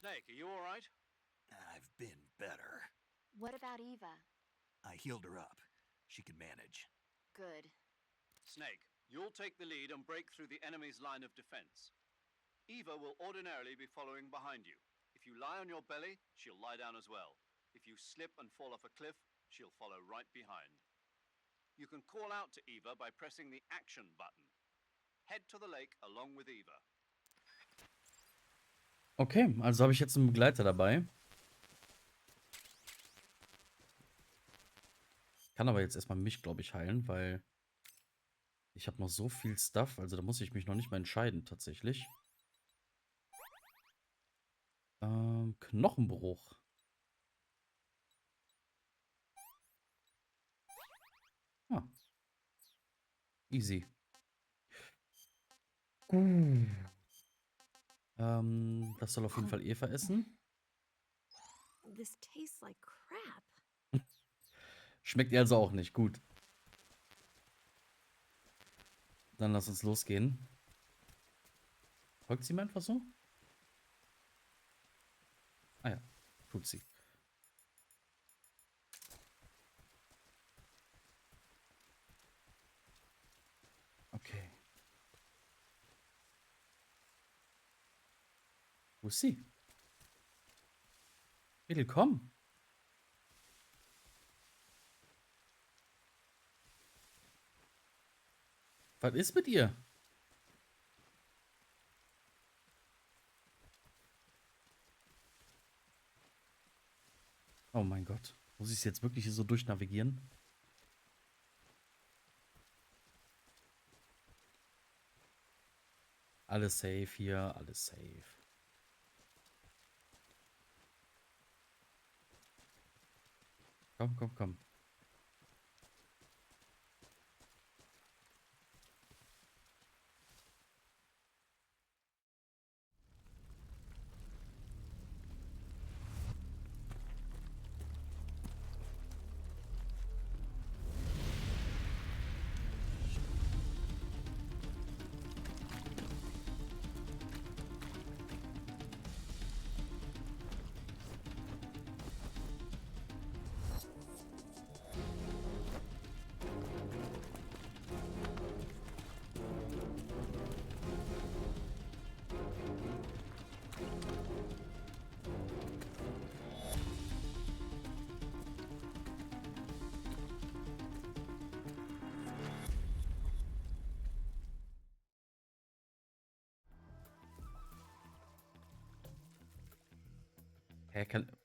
Snake, are you all right? I've been better. What about Eva? I healed her up. She can manage. Good. Snake, you'll take the lead and break through the enemy's line of defense. Eva will ordinarily be following behind you. If you lie on your belly, she'll lie down as well. If you slip and fall off a cliff, she'll follow right behind. You can call out to Eva by pressing the action button. Head to the lake along with Eva. Okay, also habe ich jetzt einen Begleiter dabei. Kann aber jetzt erstmal mich, glaube ich, heilen, weil ich habe noch so viel Stuff. Also da muss ich mich noch nicht mal entscheiden, tatsächlich. Knochenbruch. Ah. Easy. Das soll auf jeden Fall Eva essen. This tastes like crap. Schmeckt ihr also auch nicht. Gut. Dann lass uns losgehen. Folgt sie mir einfach so? Ah ja, tut sie. Okay. Wo ist sie? Willkommen. Was ist mit ihr? Oh mein Gott. Muss ich es jetzt wirklich hier so durchnavigieren? Alles safe hier, alles safe. Komm, komm, komm.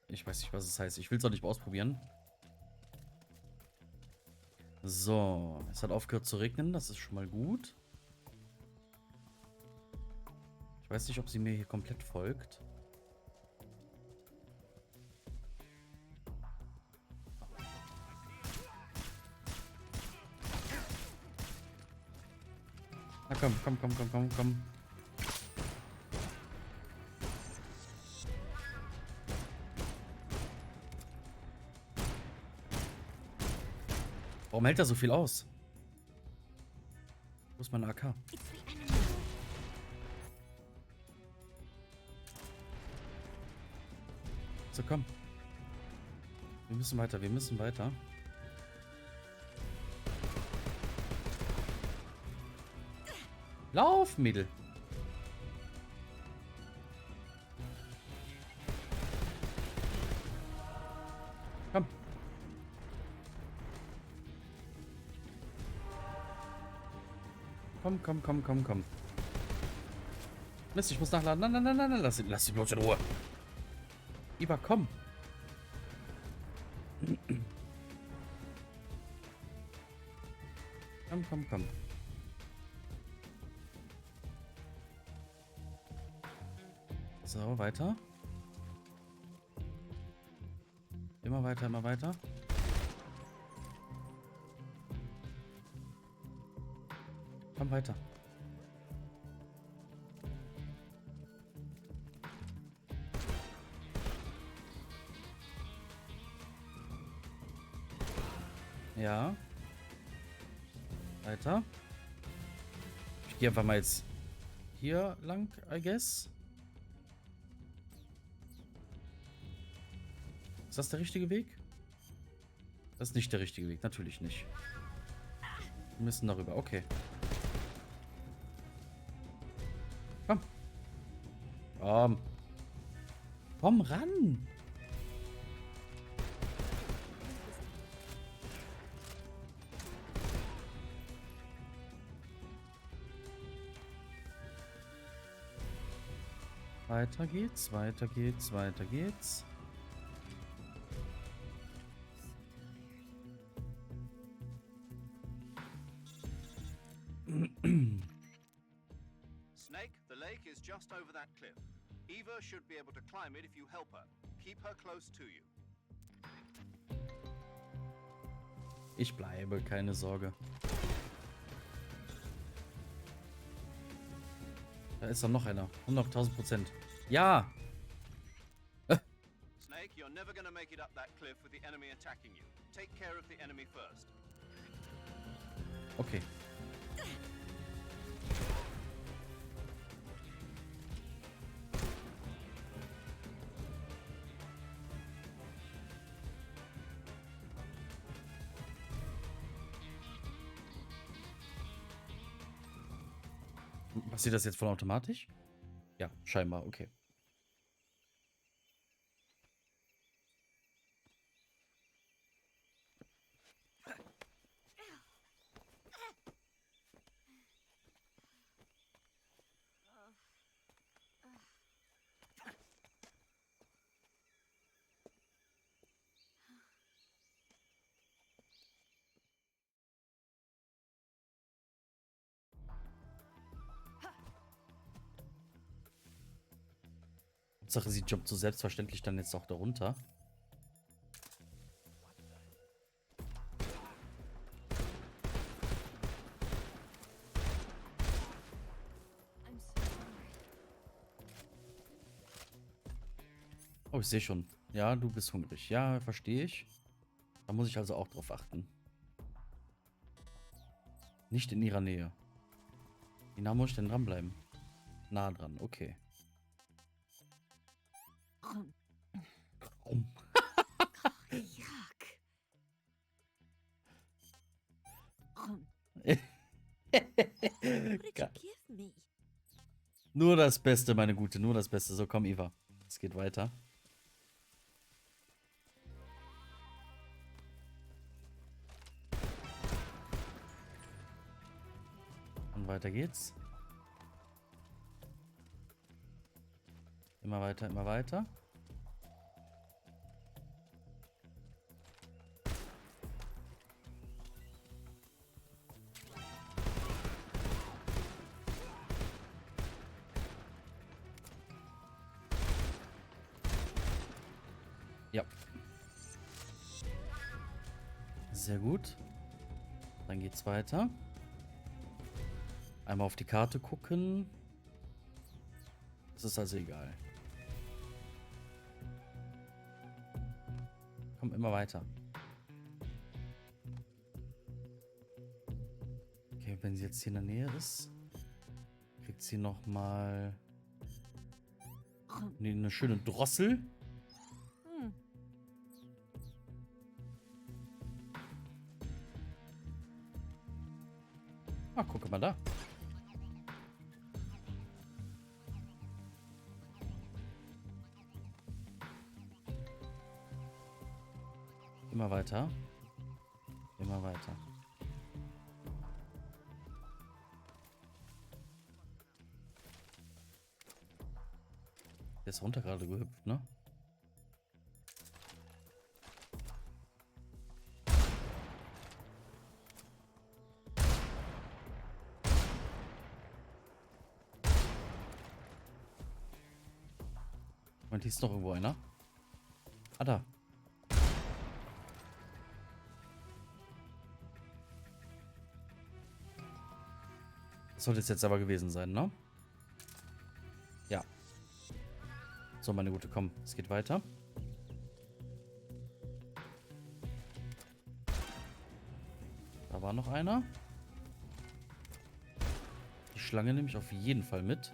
Ich weiß nicht, was es heißt. Ich will es auch nicht mal ausprobieren. So, es hat aufgehört zu regnen. Das ist schon mal gut. Ich weiß nicht, ob sie mir hier komplett folgt. Na komm, komm, komm, komm, komm, komm. Warum hält er so viel aus? Wo ist mein AK? It's the enemy. So, komm. Wir müssen weiter, wir müssen weiter. Lauf, Mädel. Komm. Komm, komm, komm, komm, komm. Mist, ich muss nachladen. Nein, nein, nein, nein, lass sie bloß in Ruhe. Iva, komm. Komm, komm, komm. So, weiter. Immer weiter, immer weiter. Komm weiter. Ja. Weiter. Ich gehe einfach mal jetzt hier lang, I guess. Ist das der richtige Weg? Das ist nicht der richtige Weg. Natürlich nicht. Wir müssen darüber. Okay. Komm. Komm. Komm ran. Weiter geht's, weiter geht's, weiter geht's. Snake, the lake is just over that cliff. Eva should be able to climb it if you help her. Keep her close to you. Ich bleibe, keine Sorge. Da ist doch noch einer. 100.000%. Ja! Snake, you're never gonna make it up that cliff with the enemy attacking you. Take care of the enemy first. Okay. Passiert das jetzt von automatisch? Ja, scheinbar, okay. Hauptsache, sie jumpt so selbstverständlich dann jetzt auch darunter. Oh, ich sehe schon. Ja, du bist hungrig. Ja, verstehe ich. Da muss ich also auch drauf achten. Nicht in ihrer Nähe. Wie nah muss ich denn dranbleiben? Nah dran, okay. Warum? Yuck. What did you give me? Nur das Beste, meine Gute, nur das Beste. So, komm, Eva. Es geht weiter. Und weiter geht's. Immer weiter, immer weiter. Ja. Sehr gut. Dann geht's weiter. Einmal auf die Karte gucken. Das ist also egal. Komm immer weiter. Okay, wenn sie jetzt hier in der Nähe ist, kriegt sie nochmal eine schöne Drossel. Ah, guck mal da. Immer weiter. Immer weiter. Der ist runter gerade gehüpft, ne? Und hier ist noch irgendwo einer. Ah, da. Das sollte es jetzt aber gewesen sein, ne? Ja. So, meine Gute, komm. Es geht weiter. Da war noch einer. Die Schlange nehme ich auf jeden Fall mit.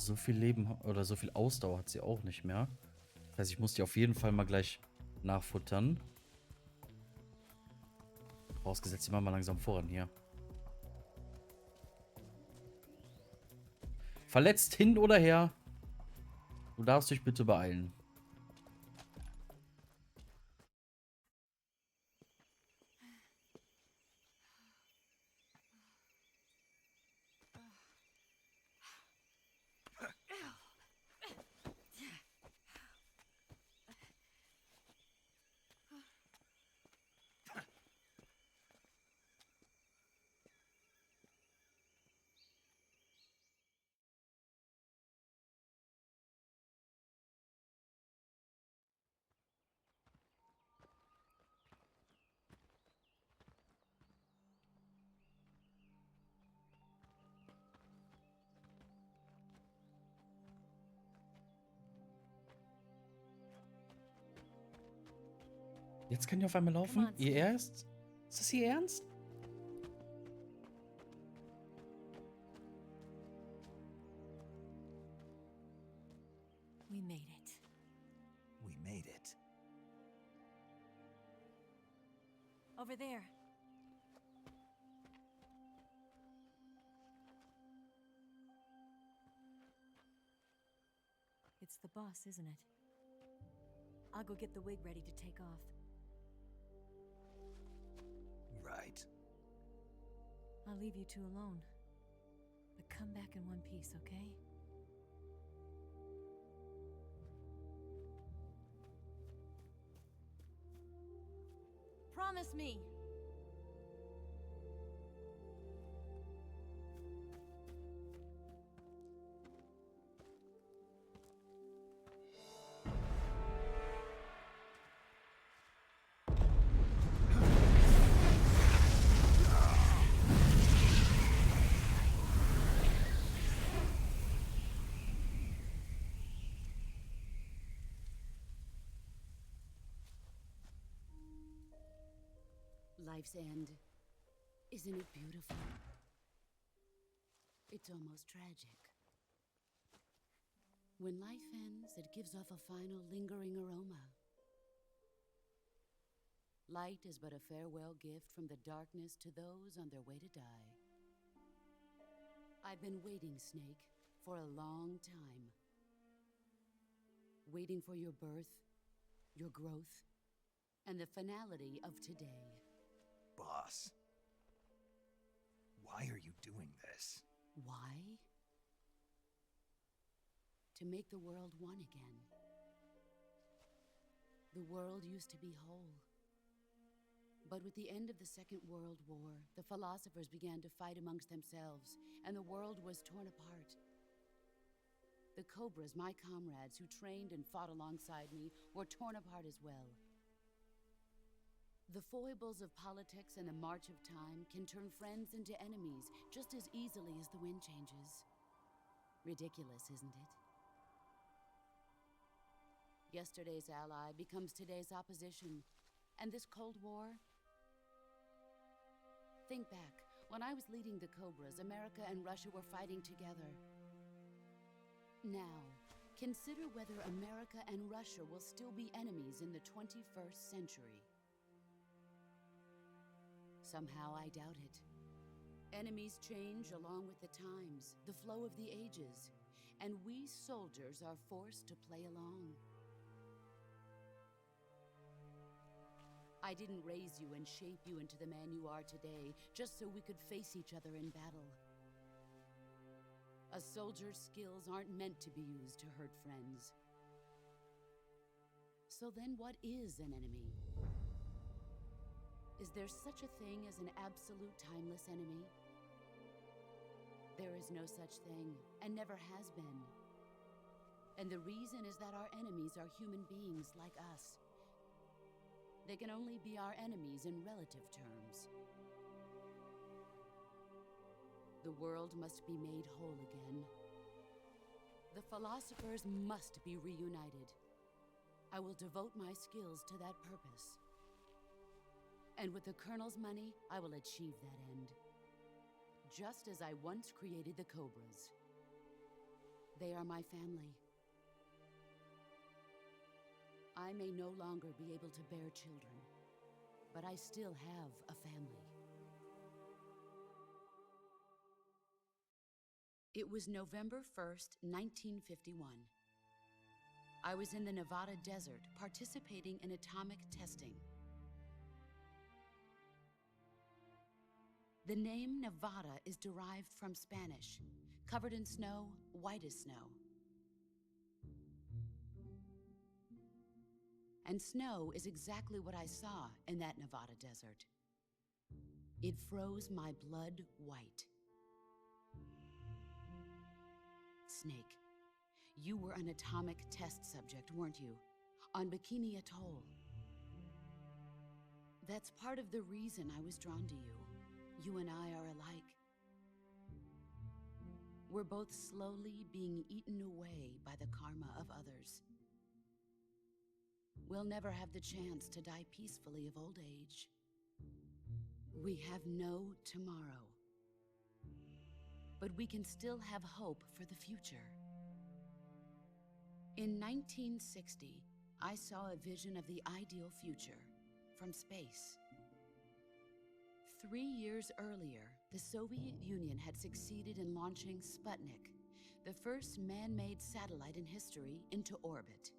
So viel Leben oder so viel Ausdauer hat sie auch nicht mehr. Das heißt, ich muss die auf jeden Fall mal gleich nachfuttern. Vorausgesetzt, die machen mal langsam voran hier. Verletzt hin oder her. Du darfst dich bitte beeilen. Jetzt kann die auf einmal laufen? Ihr Ernst? Ist das Ihr Ernst? We made it. We made it. Over there. It's the boss, isn't it? I'll go get the wig ready to take off. Right. I'll leave you two alone. But come back in one piece, okay? Promise me! Life's end. Isn't it beautiful? It's almost tragic. When life ends, it gives off a final lingering aroma. Light is but a farewell gift from the darkness to those on their way to die. I've been waiting, Snake, for a long time. Waiting for your birth, your growth, and the finality of today. Boss. Why are you doing this? Why? To make the world one again. The world used to be whole. But with the end of the Second World War, the philosophers began to fight amongst themselves, and the world was torn apart. The Cobras, my comrades who trained and fought alongside me, were torn apart as well. The foibles of politics and the march of time can turn friends into enemies just as easily as the wind changes. Ridiculous, isn't it? Yesterday's ally becomes today's opposition, and this Cold War? Think back, when I was leading the Cobras, America and Russia were fighting together. Now, consider whether America and Russia will still be enemies in the 21st century. Somehow I doubt it. Enemies change along with the times, the flow of the ages, and we soldiers are forced to play along. I didn't raise you and shape you into the man you are today just so we could face each other in battle. A soldier's skills aren't meant to be used to hurt friends. So then what is an enemy? Is there such a thing as an absolute timeless enemy? There is no such thing, and never has been. And the reason is that our enemies are human beings like us. They can only be our enemies in relative terms. The world must be made whole again. The philosophers must be reunited. I will devote my skills to that purpose. And with the Colonel's money, I will achieve that end. Just as I once created the Cobras. They are my family. I may no longer be able to bear children, but I still have a family. It was November 1st, 1951. I was in the Nevada desert participating in atomic testing. The name Nevada is derived from Spanish, covered in snow, white as snow. And snow is exactly what I saw in that Nevada desert. It froze my blood white. Snake, you were an atomic test subject, weren't you? On Bikini Atoll. That's part of the reason I was drawn to you. You and I are alike. We're both slowly being eaten away by the karma of others. We'll never have the chance to die peacefully of old age. We have no tomorrow. But we can still have hope for the future. In 1960, I saw a vision of the ideal future from space. 3 years earlier, the Soviet Union had succeeded in launching Sputnik, the first man-made satellite in history, into orbit.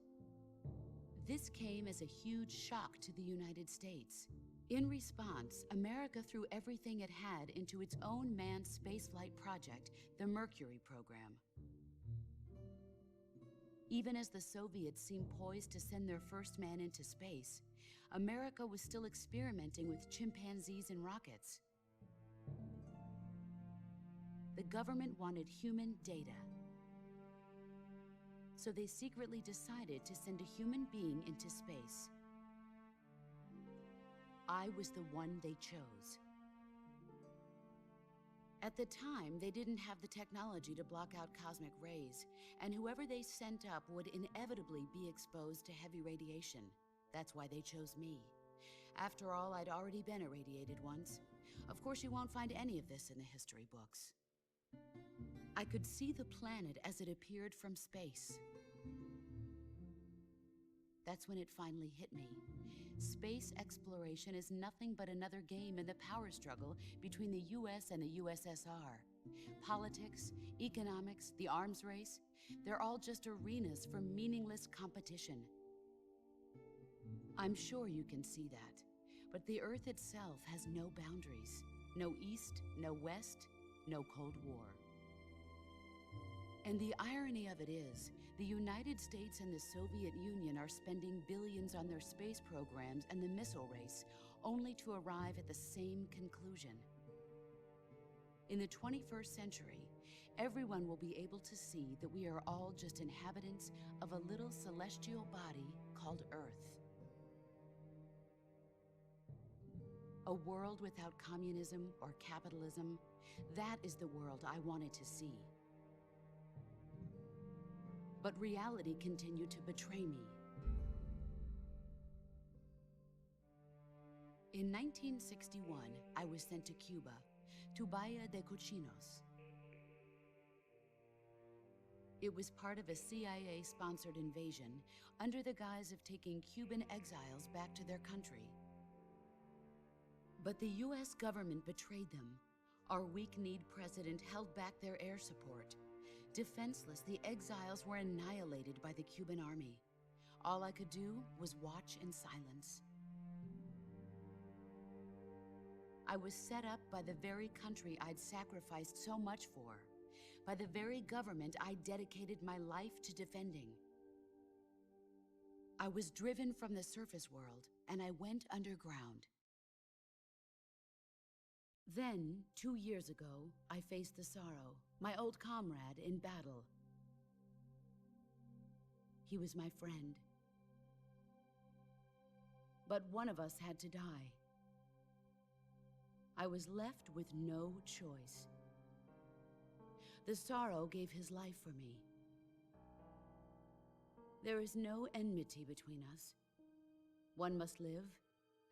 This came as a huge shock to the United States. In response, America threw everything it had into its own manned spaceflight project, the Mercury program. Even as the Soviets seemed poised to send their first man into space, America was still experimenting with chimpanzees and rockets. The government wanted human data. So they secretly decided to send a human being into space. I was the one they chose. At the time, they didn't have the technology to block out cosmic rays, and whoever they sent up would inevitably be exposed to heavy radiation. That's why they chose me. After all, I'd already been irradiated once. Of course, you won't find any of this in the history books. I could see the planet as it appeared from space. That's when it finally hit me. Space exploration is nothing but another game in the power struggle between the US and the USSR. Politics, economics, the arms race, they're all just arenas for meaningless competition. I'm sure you can see that, but the Earth itself has no boundaries. No East, no West, no Cold War. And the irony of it is, the United States and the Soviet Union are spending billions on their space programs and the missile race, only to arrive at the same conclusion. In the 21st century, everyone will be able to see that we are all just inhabitants of a little celestial body called Earth. A world without communism or capitalism, that is the world I wanted to see. But reality continued to betray me. In 1961, I was sent to Cuba, to Bahia de Cochinos. It was part of a CIA-sponsored invasion under the guise of taking Cuban exiles back to their country. But the US government betrayed them. Our weak-kneed president held back their air support. Defenseless, the exiles were annihilated by the Cuban army. All I could do was watch in silence. I was set up by the very country I'd sacrificed so much for, by the very government I dedicated my life to defending. I was driven from the surface world, and I went underground. Then, 2 years ago, I faced the sorrow, my old comrade in battle. He was my friend. But one of us had to die. I was left with no choice. The sorrow gave his life for me. There is no enmity between us. One must live,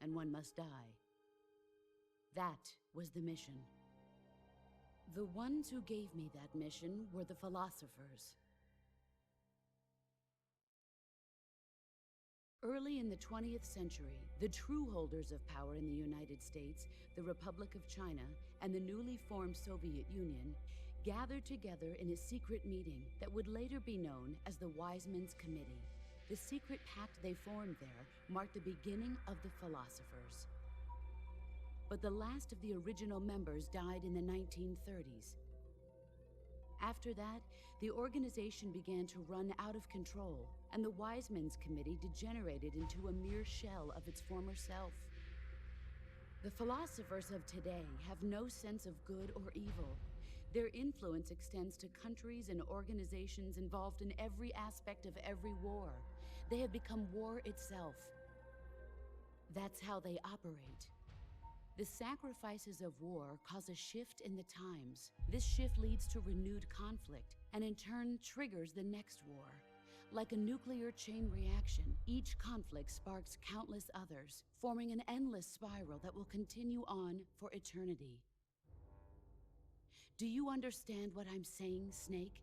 and one must die. That was the mission. The ones who gave me that mission were the philosophers, Early in the 20th century, the true holders of power in the United States, the Republic of China, and the newly formed Soviet Union gathered together in a secret meeting that would later be known as the Wise Men's Committee. The secret pact they formed there marked the beginning of the philosophers. But the last of the original members died in the 1930s. After that, the organization began to run out of control, and the Wise Men's Committee degenerated into a mere shell of its former self. The philosophers of today have no sense of good or evil. Their influence extends to countries and organizations involved in every aspect of every war. They have become war itself. That's how they operate. The sacrifices of war cause a shift in the times. This shift leads to renewed conflict, and in turn triggers the next war. Like a nuclear chain reaction, each conflict sparks countless others, forming an endless spiral that will continue on for eternity. Do you understand what I'm saying, Snake?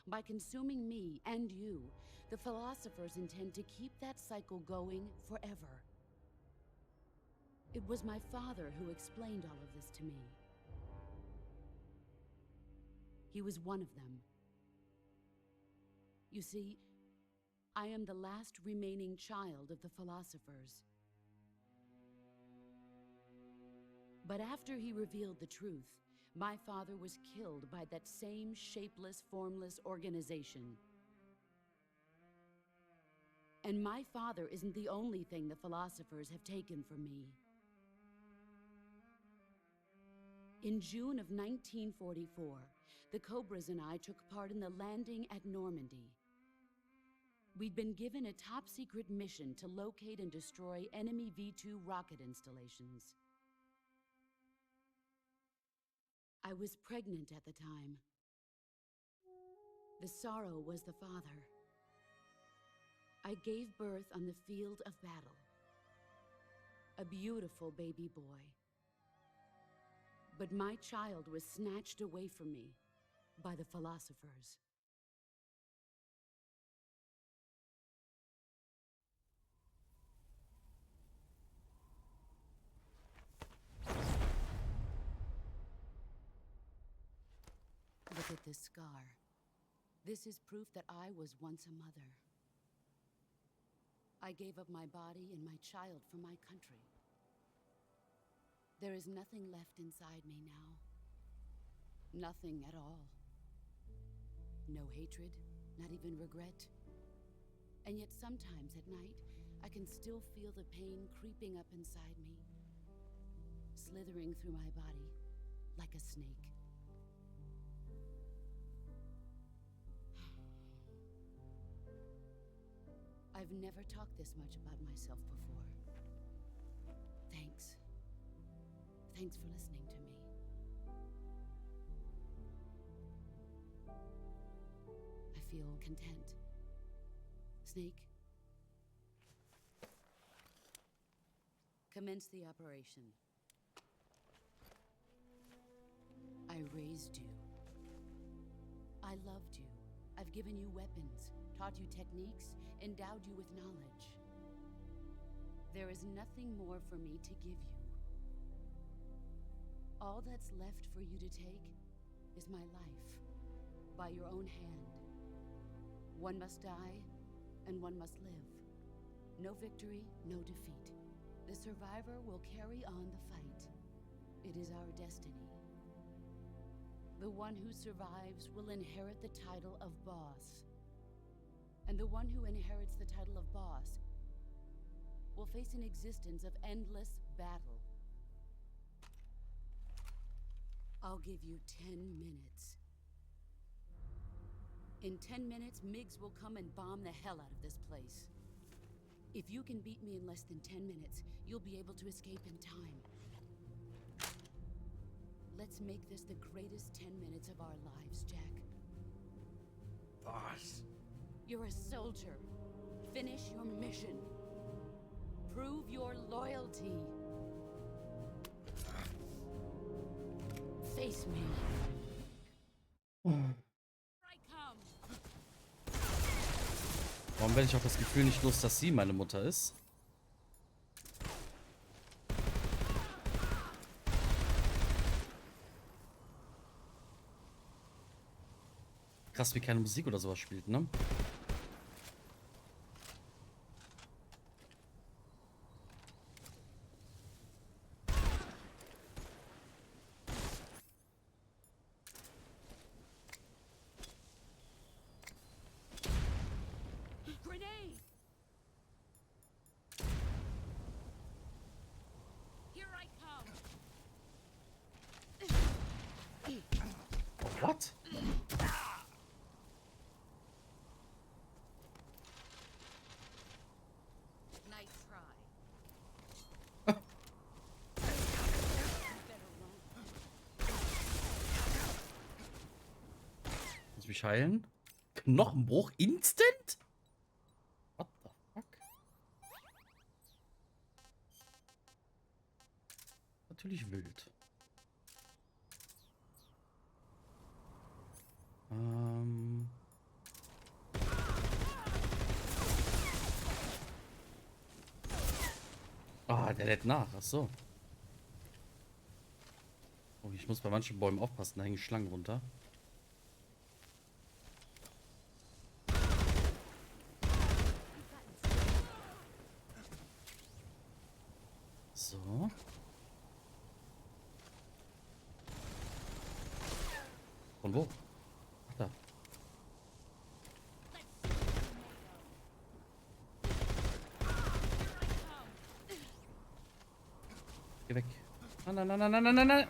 By consuming me and you, the philosophers intend to keep that cycle going forever. It was my father who explained all of this to me. He was one of them. You see, I am the last remaining child of the philosophers. But after he revealed the truth, my father was killed by that same shapeless, formless organization. And my father isn't the only thing the philosophers have taken from me. In June of 1944, the Cobras and I took part in the landing at Normandy. We'd been given a top-secret mission to locate and destroy enemy V-2 rocket installations. I was pregnant at the time. The sorrow was the father. I gave birth on the field of battle. A beautiful baby boy. But my child was snatched away from me by the philosophers. Look at this scar. This is proof that I was once a mother. I gave up my body and my child for my country. There is nothing left inside me now. Nothing at all. No hatred, not even regret. And yet sometimes at night, I can still feel the pain creeping up inside me, slithering through my body like a snake. I've never talked this much about myself before. Thanks. Thanks for listening to me. I feel content. Snake, commence the operation. I raised you. I loved you. I've given you weapons, taught you techniques, endowed you with knowledge. There is nothing more for me to give you. All that's left for you to take is my life, by your own hand. One must die, and one must live. No victory, no defeat. The survivor will carry on the fight. It is our destiny. The one who survives will inherit the title of boss. And the one who inherits the title of boss will face an existence of endless battle. I'll give you 10 minutes. In 10 minutes, MiGs will come and bomb the hell out of this place. If you can beat me in less than 10 minutes, you'll be able to escape in time. Let's make this the greatest 10 minutes of our lives, Jack. Boss. You're a soldier. Finish your mission. Prove your loyalty. Face me. Here I come. Warum werde ich auch das Gefühl nicht los, dass sie meine Mutter ist? Krass, wie keine Musik oder sowas spielt, ne? Grenade! Here I come. What? Nice try. Muss mich heilen? Knochenbruch instant? What the fuck? Natürlich wild. Ah, der lädt nach. Ach so. Oh, ich muss bei manchen Bäumen aufpassen. Da hängen Schlangen runter. So. Von wo? Ach, da. Geh weg. Nein, nein, nein, nein, nein, nein, nein.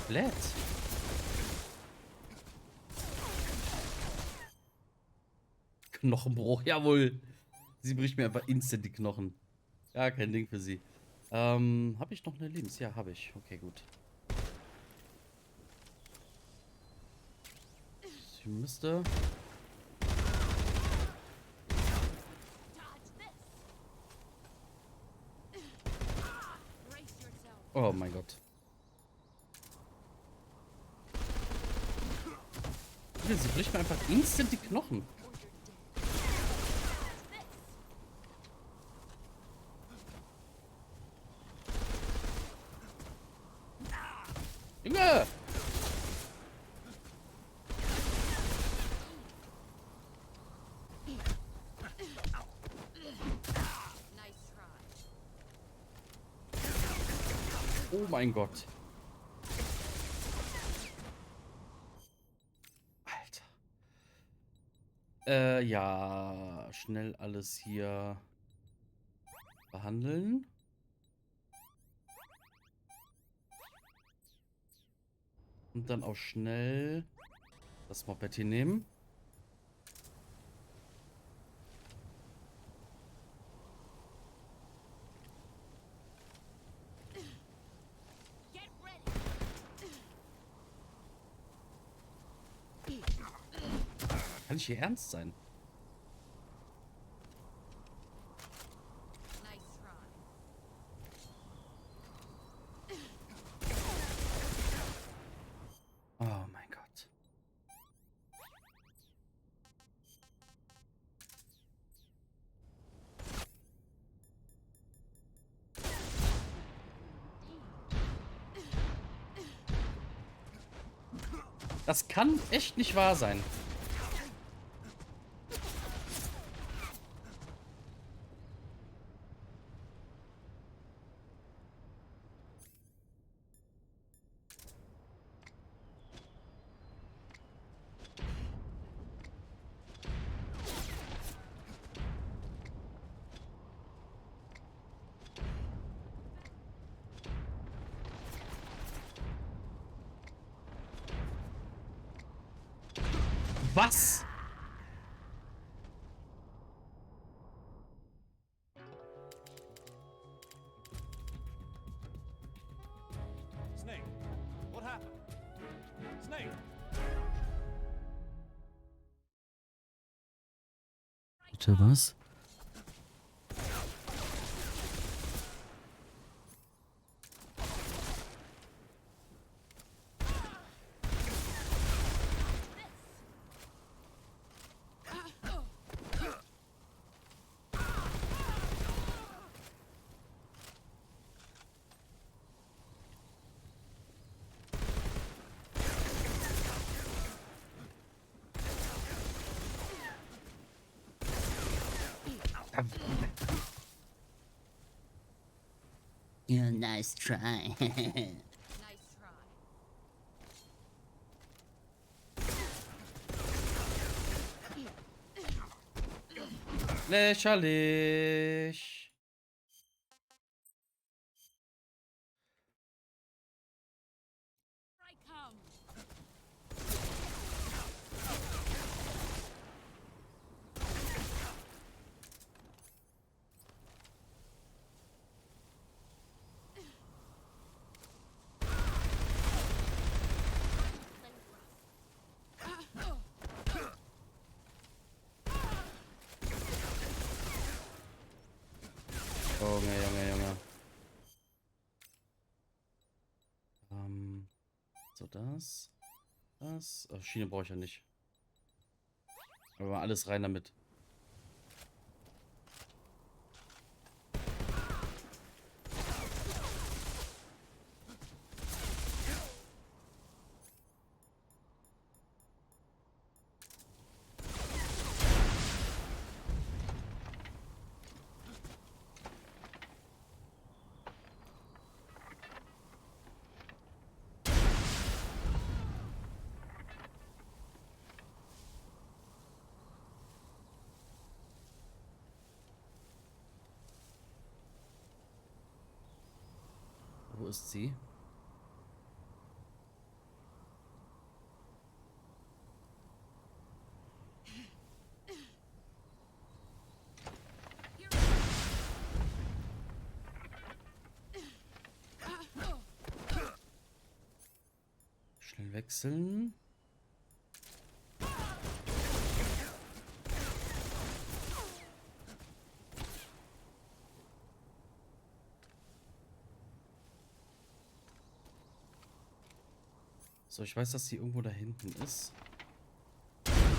Komplett. Knochenbruch, jawohl. Sie bricht mir einfach instant die Knochen. Ja, kein Ding für sie. Habe ich noch eine Lebens? Ja, habe ich. Okay, gut. Sie müsste... Oh mein Gott. Sie bricht mir einfach instant die Knochen. Junge! Oh mein Gott. Alter. Ja, schnell alles hier behandeln. Und dann auch schnell das Moped hier nehmen. Kann ich hier ernst sein? Oh mein Gott. Das kann echt nicht wahr sein. Was? Snake, what happened? Snake! Bitte was? Yeah, nice try. Nice try. Lächerlich. I come. Junge, Junge, Junge. So das. Das. Oh, Schiene brauche ich ja nicht. Aber alles rein damit. Wo ist sie? Schnell wechseln. So, ich weiß, dass sie irgendwo da hinten ist.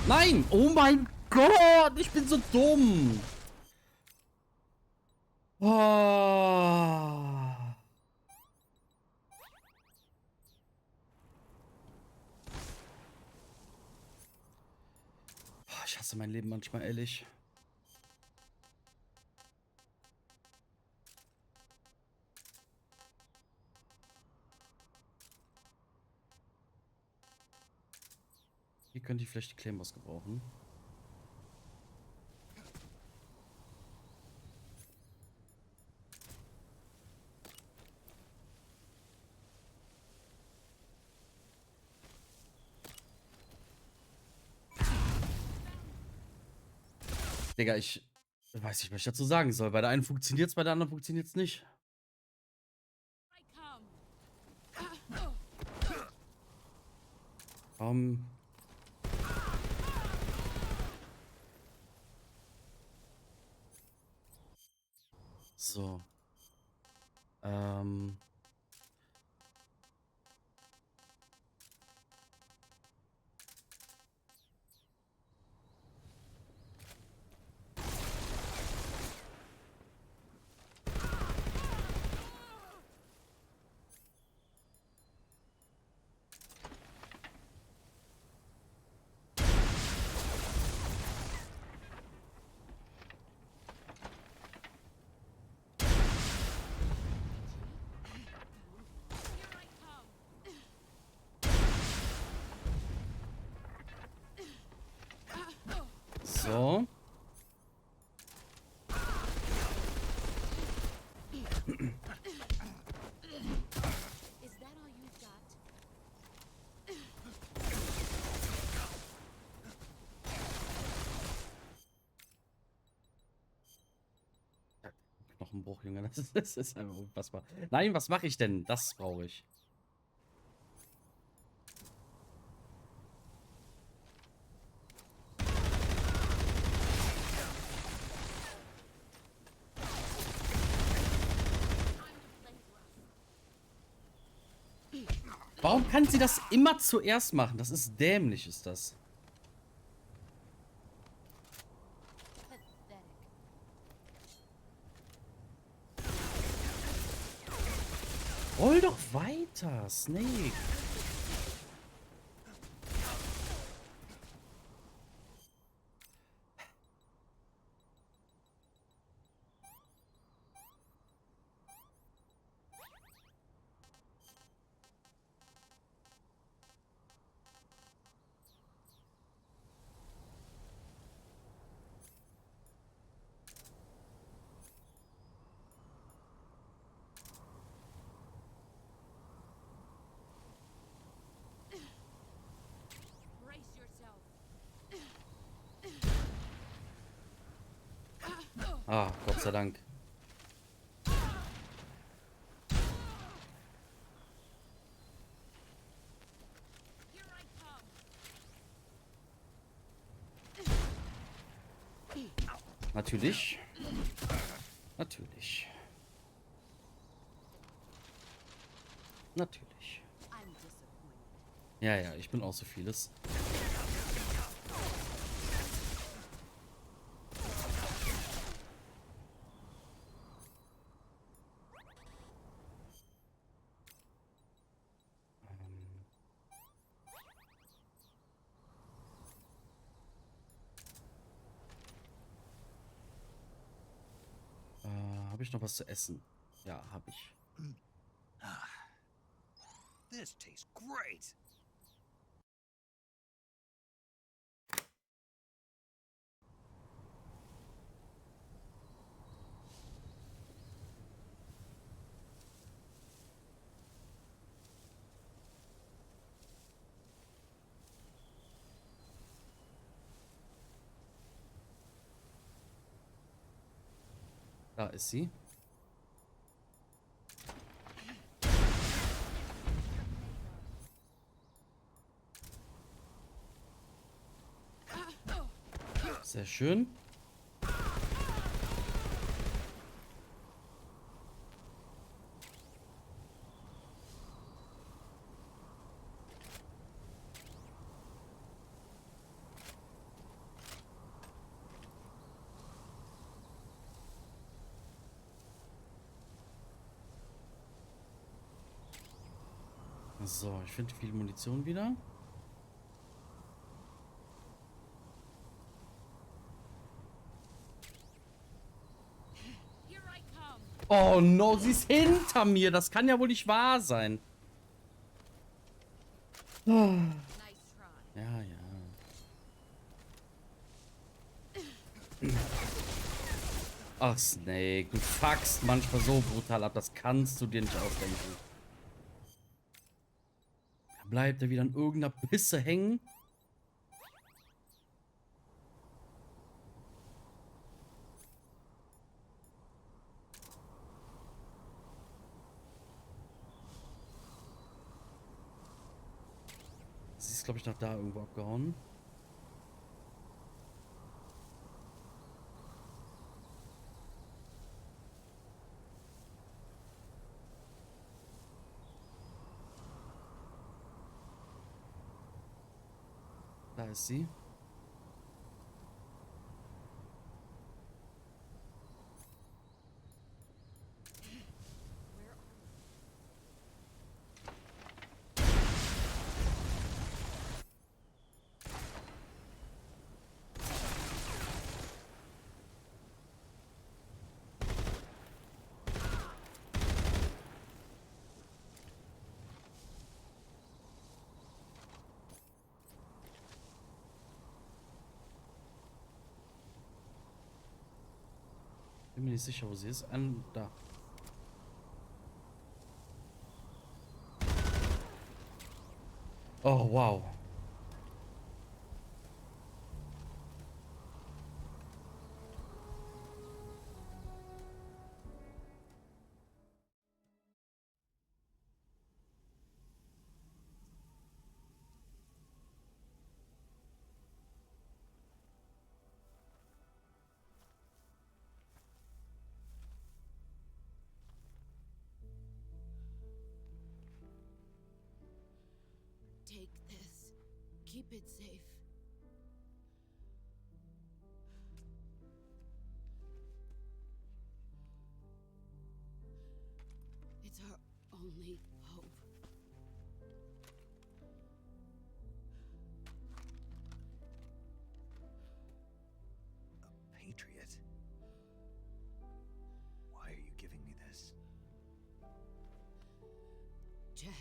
Nein! Oh mein Gott! Ich bin so dumm! Oh. Ich hasse mein Leben manchmal, ehrlich. Hier könnte ich vielleicht die Claymores gebrauchen. Digga, ich weiß nicht, was ich dazu sagen soll. Bei der einen funktioniert es, bei der anderen funktioniert es nicht. I come. So. Here I come. So. Is that all you've got? Knochenbruch, Junge. Das ist einfach unfassbar. Nein, was mache ich denn? Das brauche ich. Warum kann sie das immer zuerst machen? Das ist dämlich, ist das. Pathetic. Roll doch weiter, Snake. Brace yourself. Ah, Gott sei Dank. Here I come. Natürlich. Natürlich. Natürlich. I'm disappointed. Ja, ja, ich bin auch so vieles. Habe ich noch was zu essen? Ja, habe ich. This tastes great. Da ist sie. Sehr schön. So, ich finde viel Munition wieder. Here I come. Oh no, sie ist hinter mir. Das kann ja wohl nicht wahr sein. Nice try. Ja, ja. Ach, Snake, du fuckst manchmal so brutal ab. Das kannst du dir nicht ausdenken. Da bleibt er wieder an irgendeiner Pisse hängen. Sie ist, glaube ich, noch da irgendwo abgehauen. Da ist sie. Bin mir nicht sicher, wo sie ist. Da. Oh, wow. keep it safe. It's our only hope. A patriot? Why are you giving me this? Jack.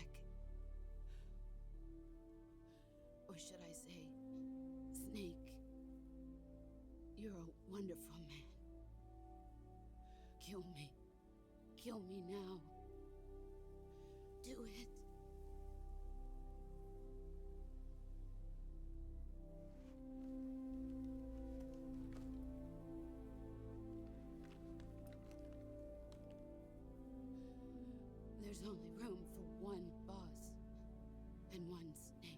Or should I say, Snake. You're a wonderful man. Kill me. Kill me now. Do it. There's only room for one boss and one snake.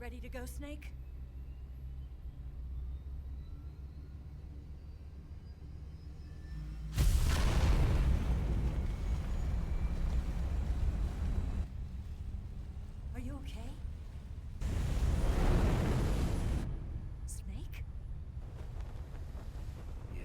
Ready to go, Snake? Are you okay? Snake? Yeah.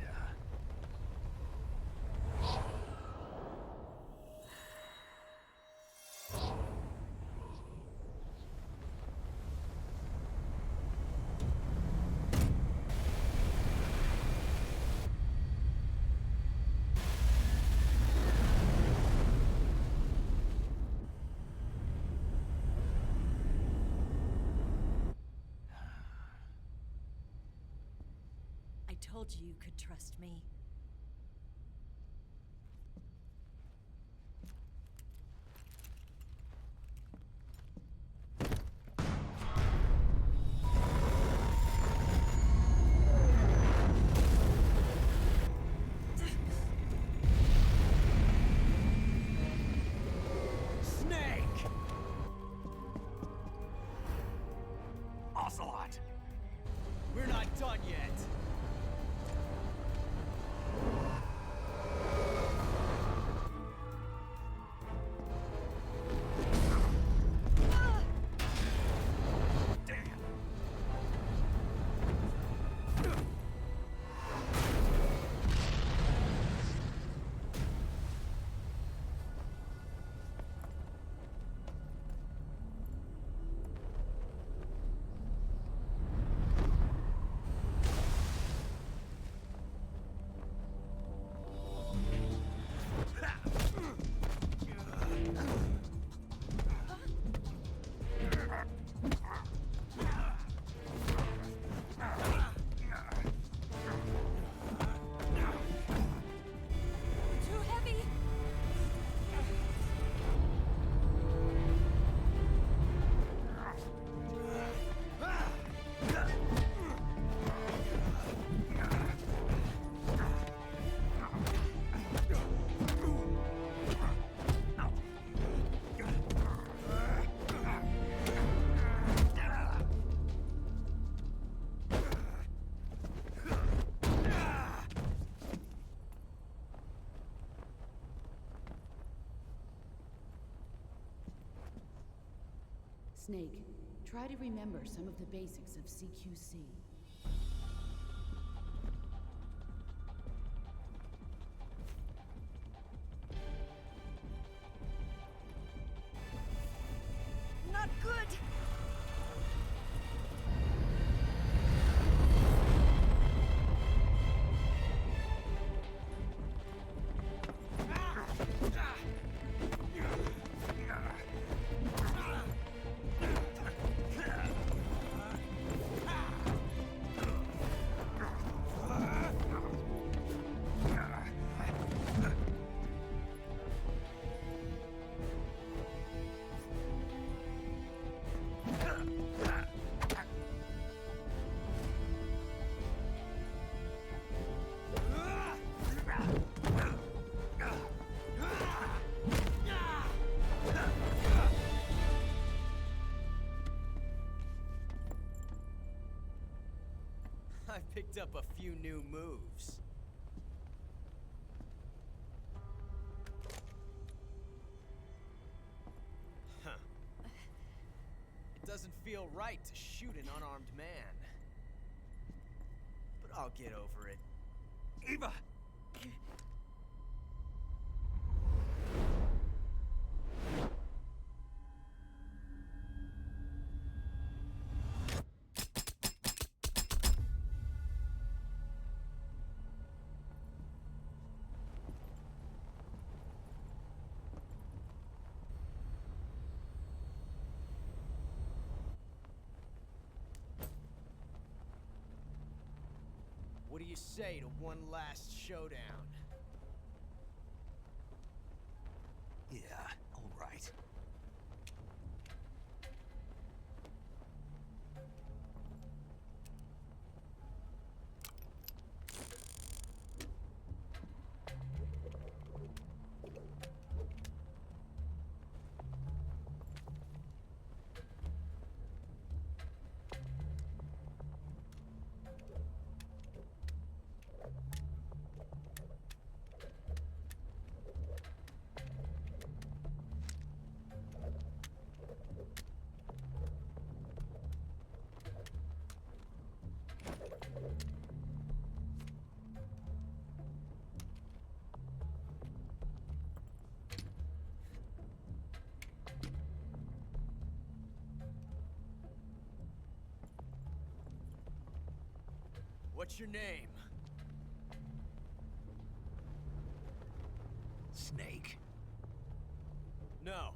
I told you you could trust me. Snake! Ocelot! We're not done yet! Snake, try to remember some of the basics of CQC. Not good! I picked up a few new moves. Huh. It doesn't feel right to shoot an unarmed man. But I'll get over it. Eva! What do you say to one last showdown? Yeah, all right. What's your name? Snake. No,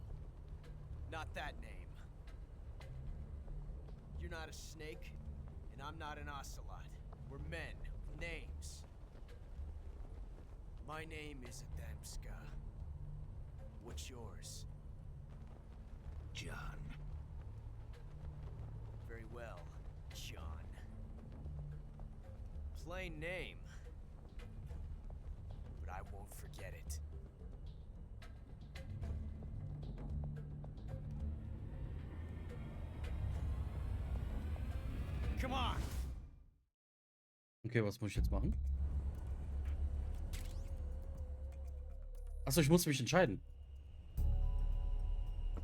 not that name. You're not a snake, and I'm not an ocelot. We're men with names. My name is Adamska. What's yours? John. Very well, John. Plain name. But I won't forget it. Come on! Okay, was muss ich jetzt machen? Achso, ich muss mich entscheiden.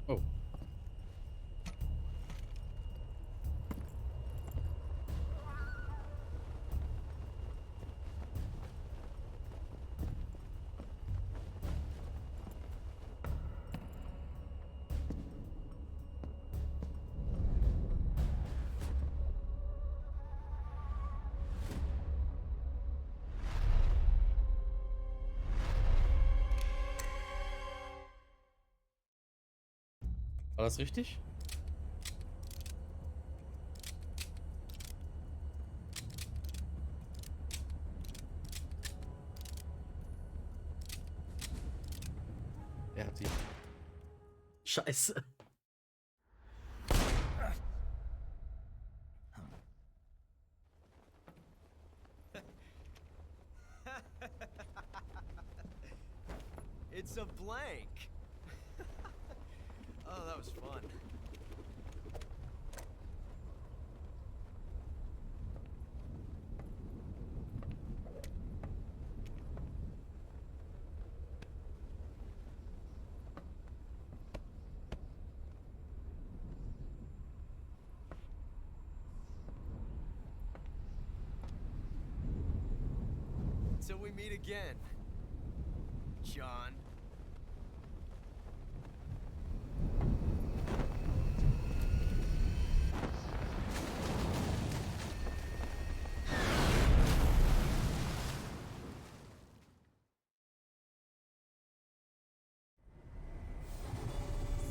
Oh. War das richtig? Er hat sie. Scheiße. It's a blank. Oh, that was fun. we meet again, John.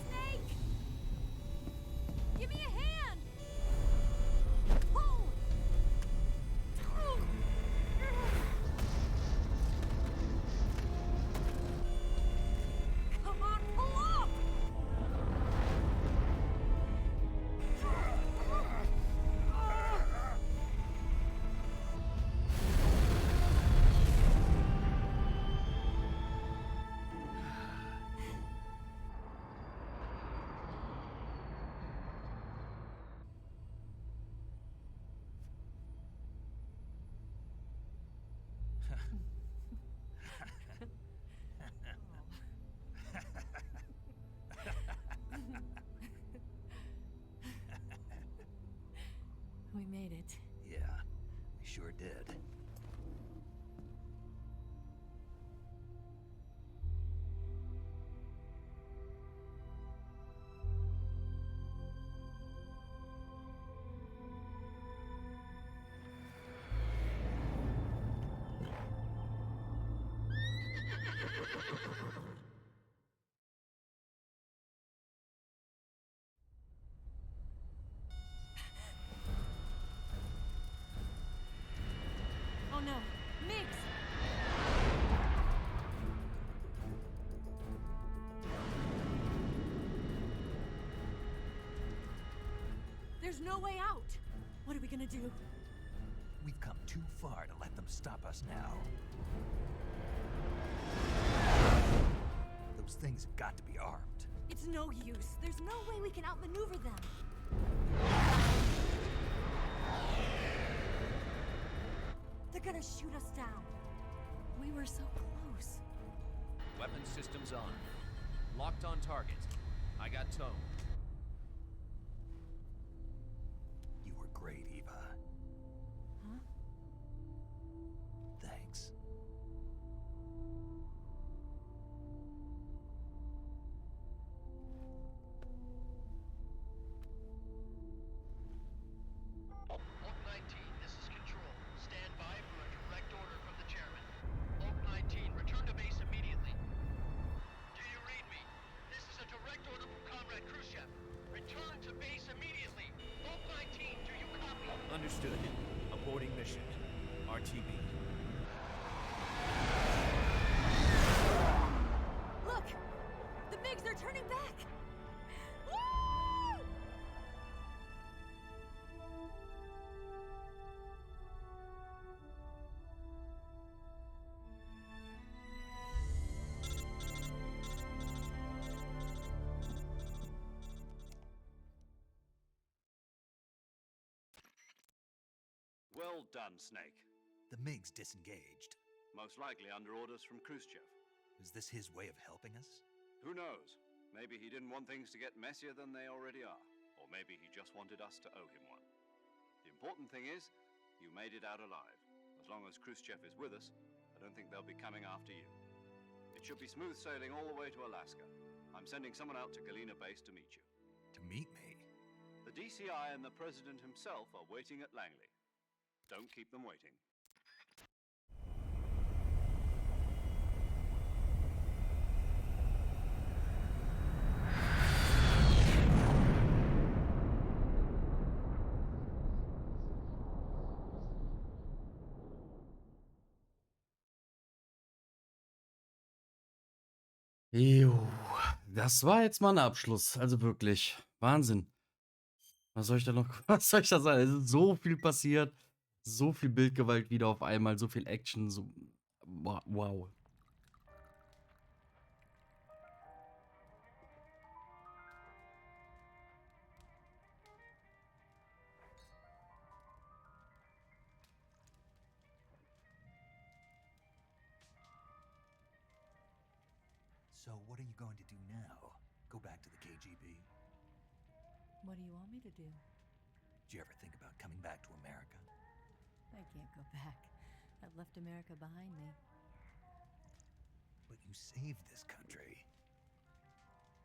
Snake! Give me a hand! Pull! Come on, pull up! We made it. Yeah, we sure did. Oh no, Migs! There's no way out! What are we gonna do? We've come too far to let them stop us now. Those things have got to be armed. It's no use. There's no way we can outmaneuver them. They're gonna shoot us down. We were so close. Weapon systems on. Locked on target. I got tone. You were great, Eva. Huh? Thanks. Oak 19, this is Control. Stand by for a direct order from the chairman. Oak 19, return to base immediately. Do you read me? This is a direct order from Comrade Khrushchev. Return to base immediately. Oak 19, do you copy? Understood. Aborting mission. RTB. Look! The Migs are turning back! Woo! Well done, Snake. The MiG's disengaged. Most likely under orders from Khrushchev. Is this his way of helping us? Who knows? Maybe he didn't want things to get messier than they already are. Or maybe he just wanted us to owe him one. The important thing is, you made it out alive. As long as Khrushchev is with us, I don't think they'll be coming after you. It should be smooth sailing all the way to Alaska. I'm sending someone out to Galena Base to meet you. To meet me? The DCI and the President himself are waiting at Langley. Don't keep them waiting. Jo, das war jetzt mal ein Abschluss. Also wirklich, Wahnsinn. Was soll ich da noch, was soll ich da sagen? Es ist so viel passiert, so viel Bildgewalt wieder auf einmal, so viel Action, so, wow. So what are you going to do now? Go back to the KGB? What do you want me to do? Did you ever think about coming back to America? I can't go back. I've left America behind me. But you saved this country.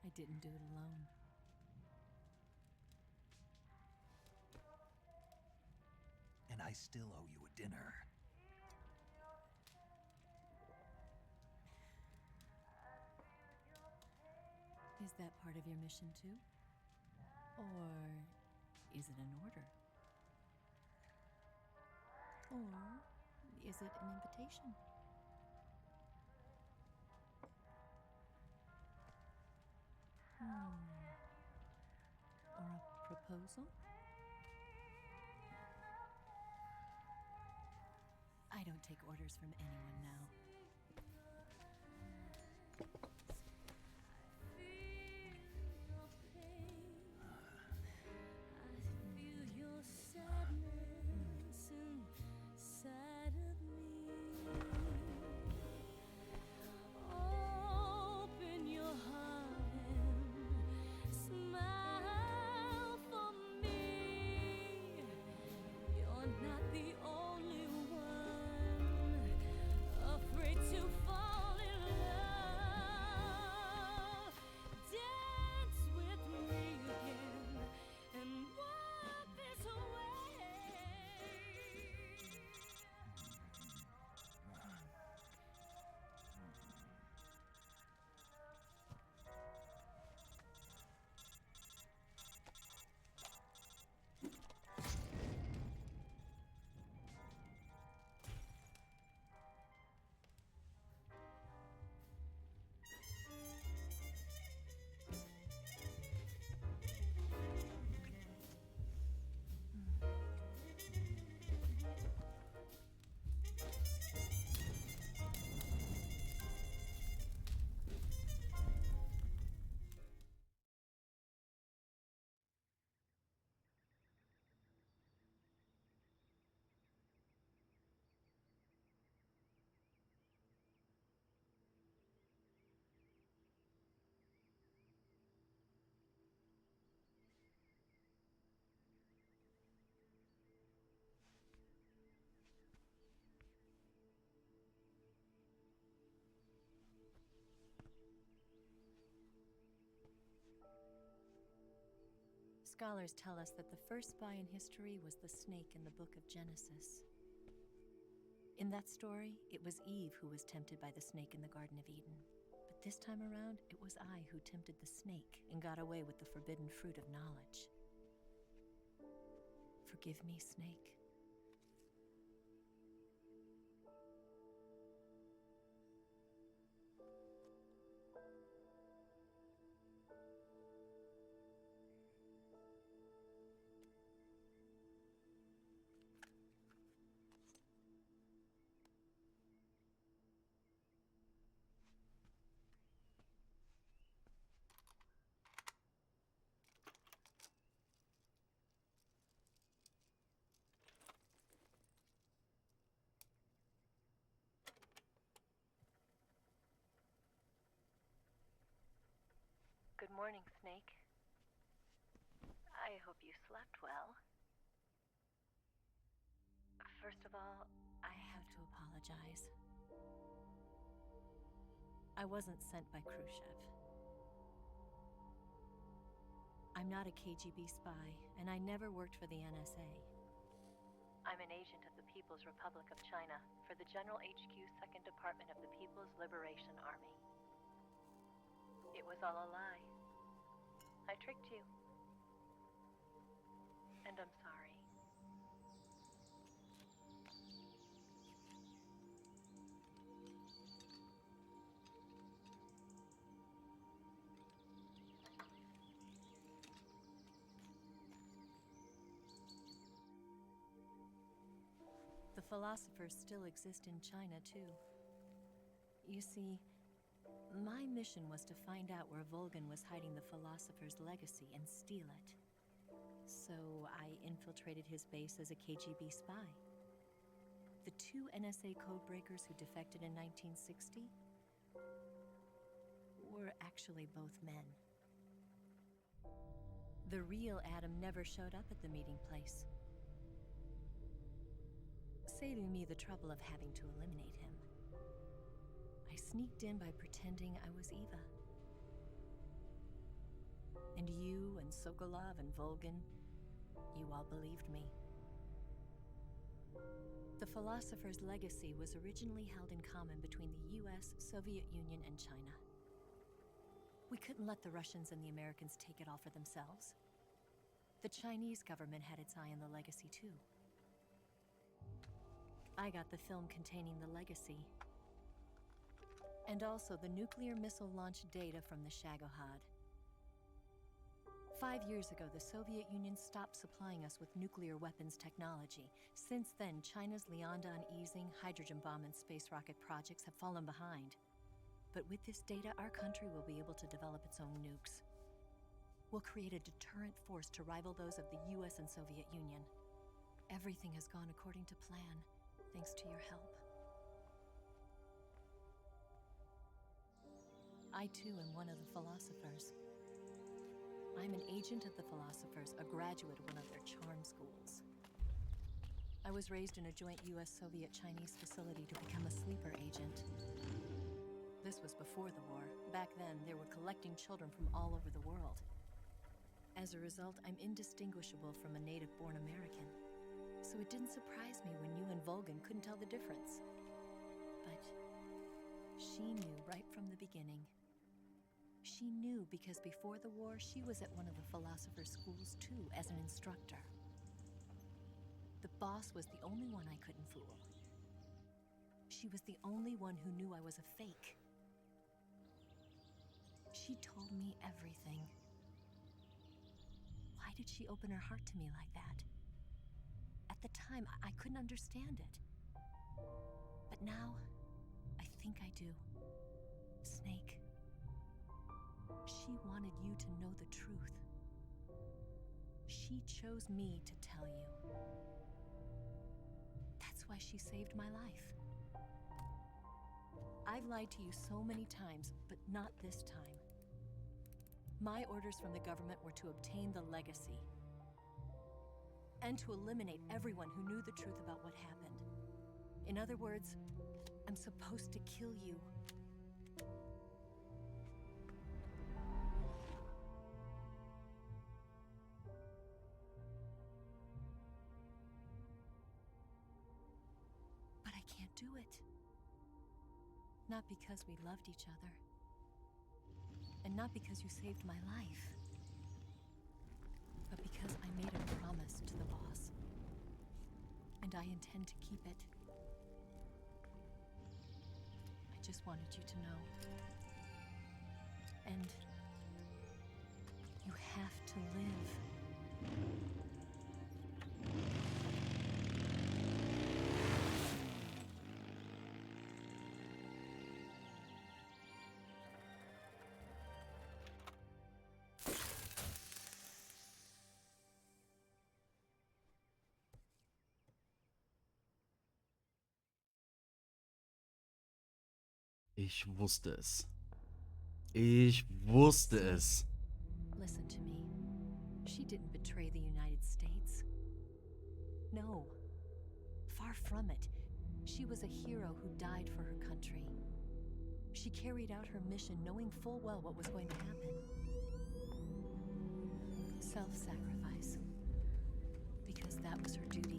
I didn't do it alone. And I still owe you a dinner. Is that part of your mission too? Or is it an order? Or is it an invitation? Or a proposal? I don't take orders from anyone now. Scholars tell us that the first spy in history was the snake in the book of Genesis. In that story, it was Eve who was tempted by the snake in the Garden of Eden. But this time around, it was I who tempted the snake and got away with the forbidden fruit of knowledge. Forgive me, snake. Good morning, Snake. I hope you slept well. First of all, I have to apologize. I wasn't sent by Khrushchev. I'm not a KGB spy, and I never worked for the NSA. I'm an agent of the People's Republic of China for the General HQ 2nd Department of the People's Liberation Army. It was all a lie. I tricked you. And I'm sorry. The philosophers still exist in China, too. You see, my mission was to find out where Volgin was hiding the philosopher's legacy and steal it. So I infiltrated his base as a KGB spy. The two NSA codebreakers who defected in 1960 were actually both men. The real Adam never showed up at the meeting place. saving me the trouble of having to eliminate him. I sneaked in by pretending I was Eva. And you and Sokolov and Volgin, you all believed me. The philosopher's legacy was originally held in common between the US, Soviet Union, and China. We couldn't let the Russians and the Americans take it all for themselves. The Chinese government had its eye on the legacy too. I got the film containing the legacy, and also the nuclear missile launch data from the Shagohod. 5 years ago, the Soviet Union stopped supplying us with nuclear weapons technology. Since then, China's Liaodong easing, hydrogen bomb, and space rocket projects have fallen behind. But with this data, our country will be able to develop its own nukes. We'll create a deterrent force to rival those of the US and Soviet Union. Everything has gone according to plan, thanks to your help. I too am one of the philosophers. I'm an agent of the philosophers, a graduate of one of their charm schools. I was raised in a joint US-Soviet-Chinese facility to become a sleeper agent. This was before the war. Back then, they were collecting children from all over the world. As a result, I'm indistinguishable from a native-born American. So it didn't surprise me when you and Volgin couldn't tell the difference. But she knew right from the beginning. She knew because before the war, she was at one of the philosopher's schools too, as an instructor. The boss was the only one I couldn't fool. She was the only one who knew I was a fake. She told me everything. Why did she open her heart to me like that? At the time, I couldn't understand it. But now, I think I do. Snake. She wanted you to know the truth. She chose me to tell you. That's why she saved my life. I've lied to you so many times, but not this time. My orders from the government were to obtain the legacy and to eliminate everyone who knew the truth about what happened. In other words, I'm supposed to kill you. But I can't do it. Not because we loved each other. And not because you saved my life. But because I made a promise to the boss. And I intend to keep it. I just wanted you to know. And you have to live. Ich wusste es. Ich wusste es. Listen to me. She didn't betray the United States. No. Far from it. She was a hero who died for her country. She carried out her mission knowing full well what was going to happen. Self-sacrifice. Because that was her duty.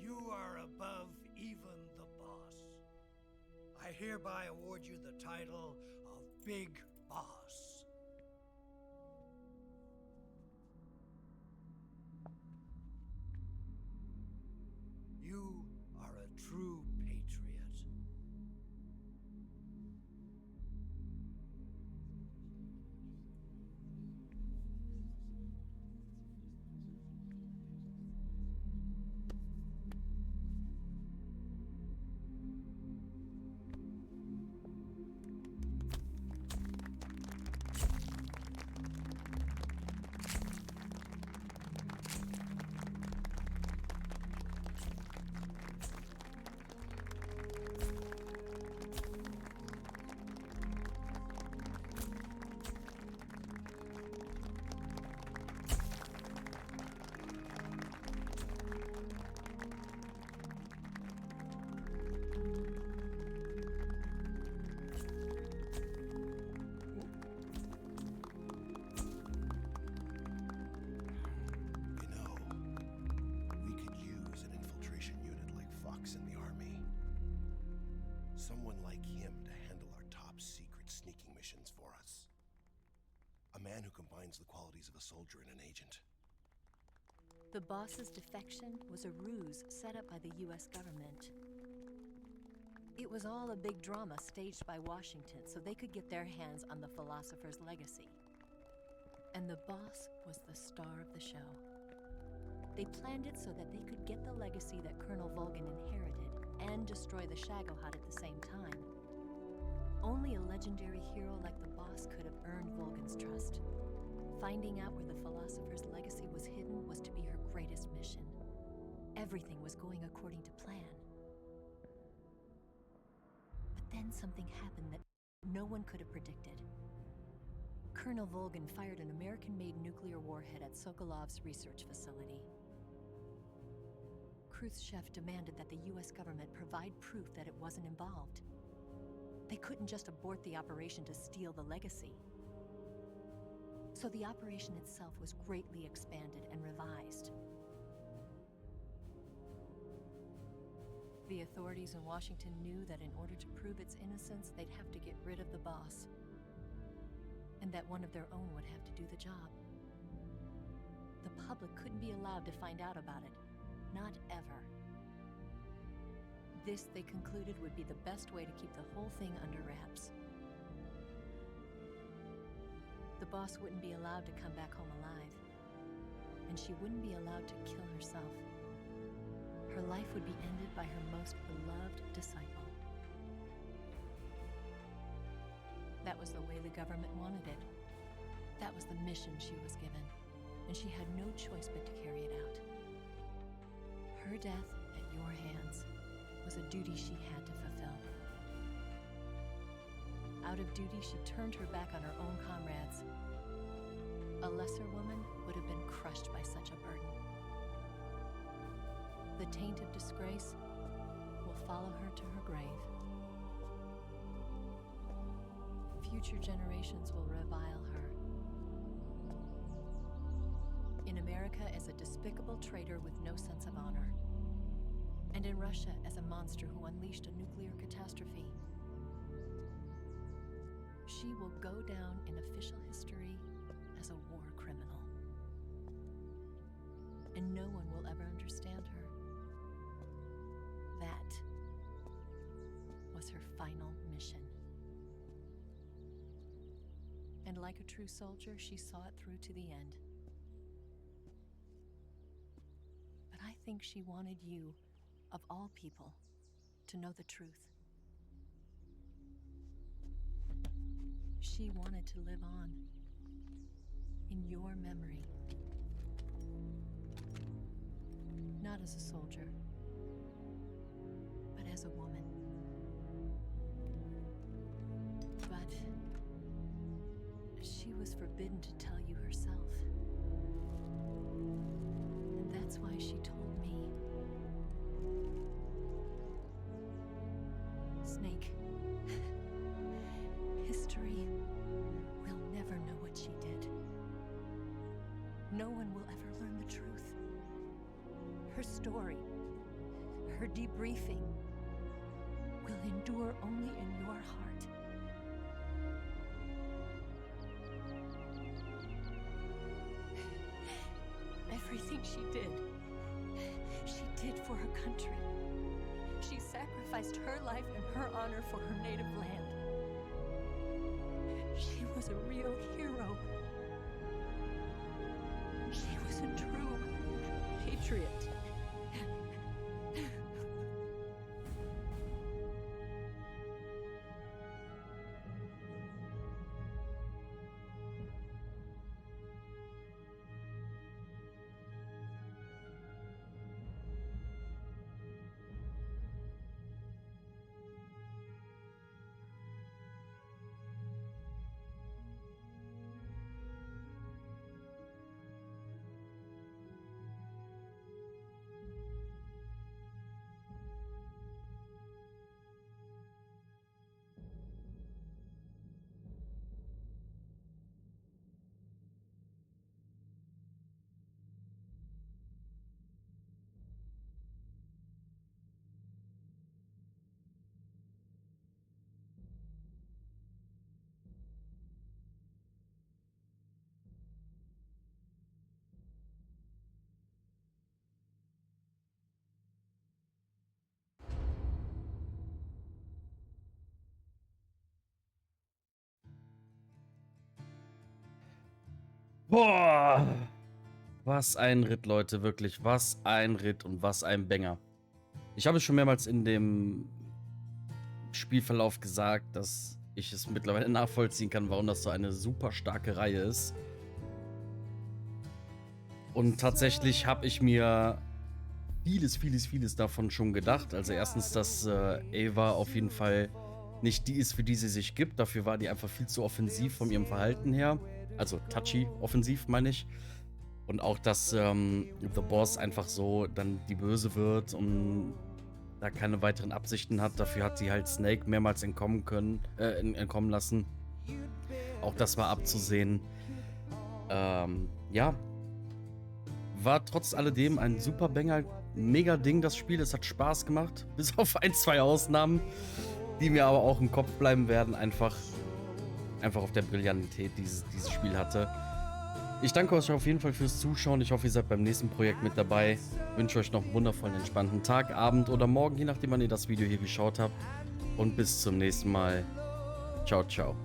You are above even the boss. I hereby award you the title of Big Boss. You are a true patriot. someone like him to handle our top secret sneaking missions for us. A man who combines the qualities of a soldier and an agent. The boss's defection was a ruse set up by the US government. It was all a big drama staged by Washington so they could get their hands on the philosopher's legacy. And the boss was the star of the show. They planned it so that they could get the legacy that Colonel Volgin inherited and destroy the Shagohod at the same time. Only a legendary hero like the boss could have earned Volgin's trust. Finding out where the philosopher's legacy was hidden was to be her greatest mission. Everything was going according to plan. But then something happened that no one could have predicted. Colonel Volgin fired an American-made nuclear warhead at Sokolov's research facility. Khrushchev demanded that the US government provide proof that it wasn't involved. They couldn't just abort the operation to steal the legacy. So the operation itself was greatly expanded and revised. The authorities in Washington knew that in order to prove its innocence, they'd have to get rid of the boss, and that one of their own would have to do the job. The public couldn't be allowed to find out about it. Not ever. This, they concluded, would be the best way to keep the whole thing under wraps. The boss wouldn't be allowed to come back home alive, and she wouldn't be allowed to kill herself. Her life would be ended by her most beloved disciple. That was the way the government wanted it. That was the mission she was given, and she had no choice but to carry it out. Her death at your hands was a duty she had to fulfill. Out of duty, she turned her back on her own comrades. A lesser woman would have been crushed by such a burden. The taint of disgrace will follow her to her grave. Future generations will revile her. In America as a despicable traitor with no sense of honor. And in Russia as a monster who unleashed a nuclear catastrophe. She will go down in official history as a war criminal. And no one will ever understand her. That was her final mission. And like a true soldier, she saw it through to the end. But I think she wanted you, of all people, to know the truth. She wanted to live on in your memory. Not as a soldier, but as a woman. But she was forbidden to tell you herself. And that's why she told me. Snake, history will never know what she did. No one will ever learn the truth. Her story, her debriefing, will endure only in your heart. Everything she did for her country. She sacrificed her life and her honor for her native land. She was a real hero. She was a true patriot. Boah. Was ein Ritt, Leute, wirklich. Was ein Ritt und was ein Banger. Ich habe es schon mehrmals in dem Spielverlauf gesagt, dass ich es mittlerweile nachvollziehen kann, warum das so eine super starke Reihe ist. Und tatsächlich habe ich mir vieles davon schon gedacht. Also erstens, dass Ava auf jeden Fall nicht die ist, für die sie sich gibt. Dafür war die einfach viel zu offensiv von ihrem Verhalten her. Also touchy offensiv, meine ich. Und auch, dass The Boss einfach so dann die Böse wird und da keine weiteren Absichten hat. Dafür hat sie halt Snake mehrmals entkommen lassen. Auch das war abzusehen. Ja. War trotz alledem ein super Banger, mega Ding, das Spiel. Es hat Spaß gemacht. Bis auf ein, zwei Ausnahmen, die mir aber auch im Kopf bleiben werden. Einfach auf der Brillantität, die dieses Spiel hatte. Ich danke euch auf jeden Fall fürs Zuschauen. Ich hoffe, ihr seid beim nächsten Projekt mit dabei. Ich wünsche euch noch einen wundervollen, entspannten Tag, Abend oder Morgen, je nachdem, wann ihr das Video hier geschaut habt. Und bis zum nächsten Mal. Ciao, ciao.